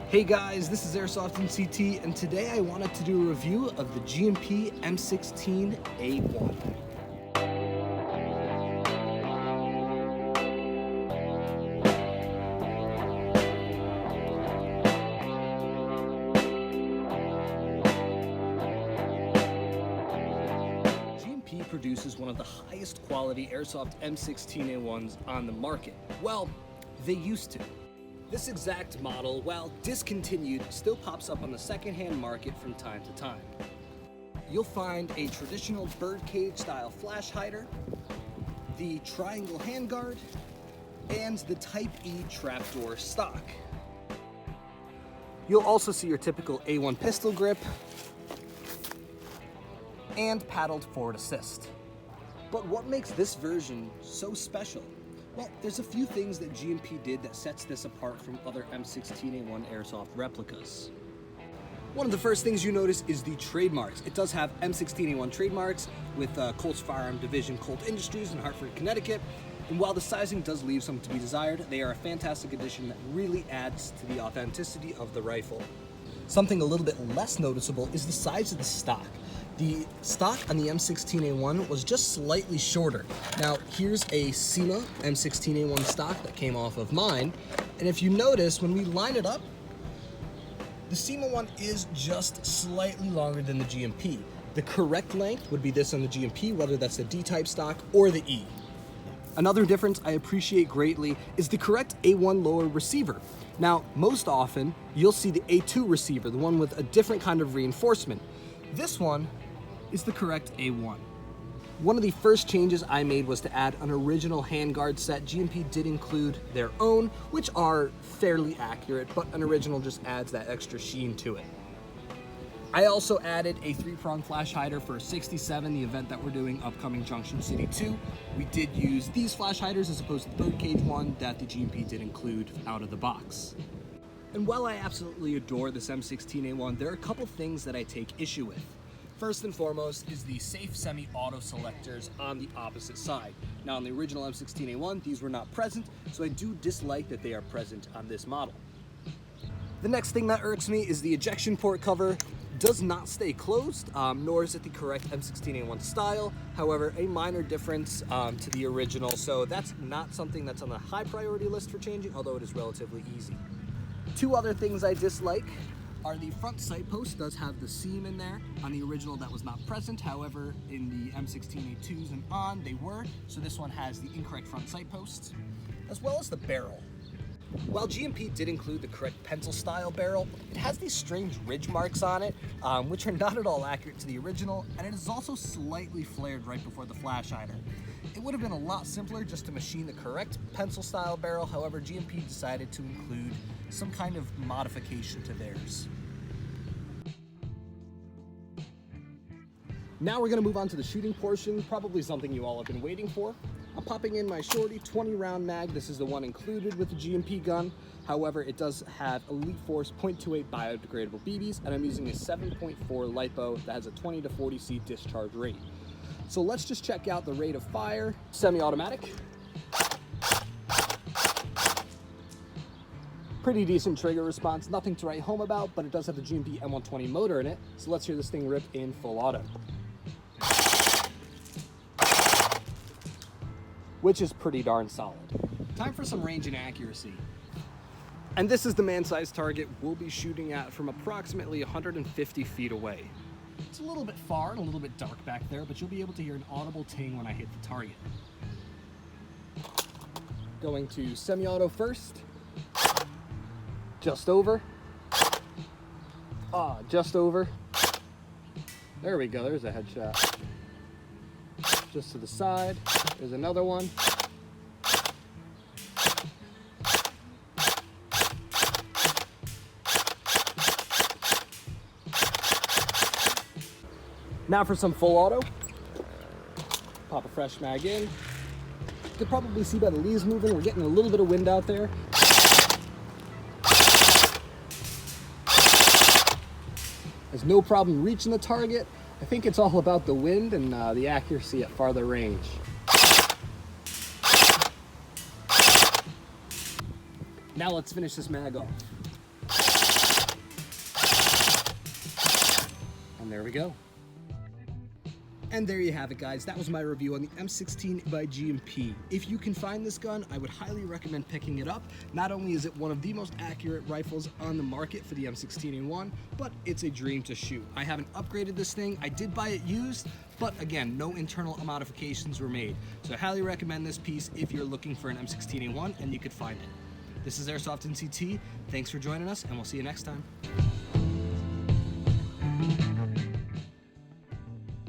Hey guys, this is Airsoft and CT, and today I wanted to do a review of the G&P M16a1. G&P produces one of the highest quality Airsoft M16a1s on the market. Well, they used to. This exact model, while discontinued, still pops up on the secondhand market from time to time. You'll find a traditional birdcage style flash hider, the triangle handguard, and the Type E trapdoor stock. You'll also see your typical A1 pistol grip and paddled forward assist. But what makes this version so special? Well, there's a few things that G&P did that sets this apart from other M16a1 Airsoft replicas. One of the first things you notice is the trademarks. It does have M16a1 trademarks with Colt's Firearm Division Colt Industries in Hartford, Connecticut. And while the sizing does leave some to be desired, they are a fantastic addition that really adds to the authenticity of the rifle. Something a little bit less noticeable is the size of the stock. The stock on the M16a1 was just slightly shorter. Now, here's a SEMA M16a1 stock that came off of mine, and if you notice, when we line it up, the SEMA one is just slightly longer than the G&P. The correct length would be this on the G&P, whether that's the D-type stock or the E. Another difference I appreciate greatly is the correct A1 lower receiver. Now, most often, you'll see the A2 receiver, the one with a different kind of reinforcement. This one is the correct A1. One of the first changes I made was to add an original handguard set. G&P did include their own, which are fairly accurate, but an original just adds that extra sheen to it. I also added a 3-prong flash hider for 67, the event that we're doing upcoming Junction City 2. We did use these flash hiders as opposed to the birdcage one that the G&P did include out of the box. And while I absolutely adore this M16a1, there are a couple things that I take issue with. First and foremost is the safe semi-auto selectors on the opposite side. Now on the original M16a1, these were not present, so I do dislike that they are present on this model. The next thing that irks me is the ejection port cover does not stay closed, nor is it the correct M16a1 style. However, a minor difference to the original, so that's not something that's on the high priority list for changing, although it is relatively easy. Two other things I dislike are the front sight post does have the seam in there. On the original that was not present, however in the M16a2s and on they were, so this one has the incorrect front sight posts, as well as the barrel. While G&P did include the correct pencil style barrel, it has these strange ridge marks on it, which are not at all accurate to the original, and it is also slightly flared right before the flash hider. It would have been a lot simpler just to machine the correct pencil style barrel, however G&P decided to include some kind of modification to theirs. Now we're going to move on to the shooting portion, probably something you all have been waiting for. I'm popping in my Shorty 20 round mag. This is the one included with the G&P gun. However, it does have Elite Force .28 biodegradable BBs, and I'm using a 7.4 LiPo that has a 20 to 40 seat discharge rate. So let's just check out the rate of fire. Semi-automatic. Pretty decent trigger response, nothing to write home about, but it does have the G&P M120 motor in it. So let's hear this thing rip in full auto, which is pretty darn solid. Time for some range and accuracy. And this is the man-sized target we'll be shooting at from approximately 150 feet away. It's a little bit far and a little bit dark back there, but you'll be able to hear an audible ting when I hit the target. Going to semi-auto first. Just over. Just over. There we go, there's a headshot. Just to the side, there's another one. Now for some full auto. Pop a fresh mag in. You can probably see by the leaves moving, we're getting a little bit of wind out there. There's no problem reaching the target. I think it's all about the wind and the accuracy at farther range. Now let's finish this mag off. And there we go. And there you have it, guys. That was my review on the M16 by G&P. If you can find this gun, I would highly recommend picking it up. Not only is it one of the most accurate rifles on the market for the M16a1, but it's a dream to shoot. I haven't upgraded this thing. I did buy it used, but again, no internal modifications were made. So I highly recommend this piece if you're looking for an M16a1 and you could find it. This is Airsoft NCT. Thanks for joining us, and we'll see you next time.